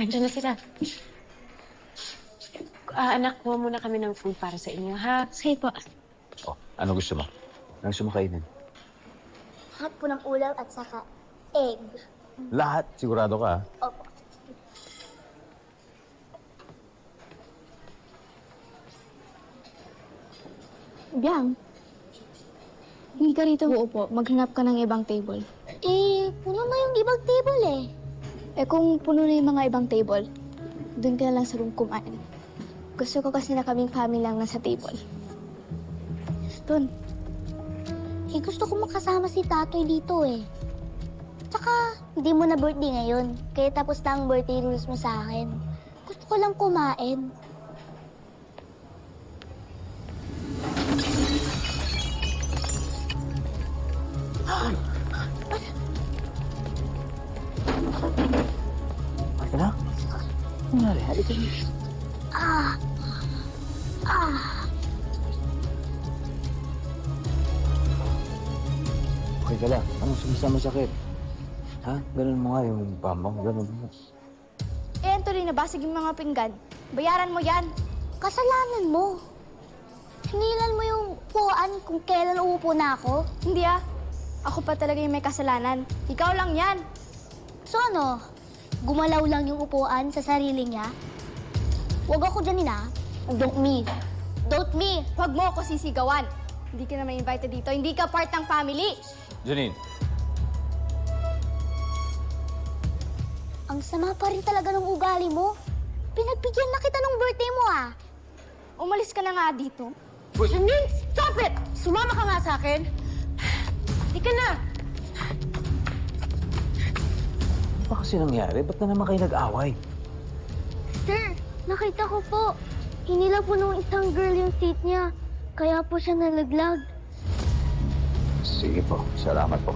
Nandiyan na sila. Anak, kuha muna kami ng food para sa inyo, ha? Sige po. Oh, ano gusto mo? Ano gusto mo kainin? Lahat po ng ulam at saka egg. Lahat? Sigurado ka, ha? Opo. Biyang, hindi ka rito uupo. Maghanap ka ng ibang table. Puno na yung ibang table eh. Kung puno na yung mga ibang table, doon ka na lang sa room kumain. Gusto ko kasi na kaming family lang nasa table. Doon. Gusto ko makasama si Tatoy dito eh. Tsaka, hindi mo na birthday ngayon. Kaya tapos na ang birthday rules mo sa akin. Gusto ko lang kumain. Ay, na? Ano nangyari? Halika na. Okay ka lang. Anong sumasama-sakit? Ha? Ganun mo nga yung bambang. Ganun mo. Anthony, nabasag yung mga pinggan. Bayaran mo yan. Kasalanan mo. Hinilan mo yung upuan kung kailan uupo na ako. Hindi ah. Ako pa talaga yung may kasalanan. Ikaw lang yan. So ano? Gumalaw lang yung upuan sa sarili niya? Huwag ako dyan ah. Don't me. Don't me. Huwag mo ako sisigawan. Hindi ka naman invited dito. Hindi ka part ng family. Janine. Ang sama pa rin talaga ng ugali mo. Pinagbigyan na kita ng birthday mo ah. Umalis ka na nga dito. Janine, stop it! Sumama ka nga sa akin. Di ka na. Ano ba kasi nangyari? Ba't na naman kayo nag-away? Sir, nakita ko po. Hinila po nung isang girl yung seat niya. Kaya po siya nalaglag. Sige po. Salamat po.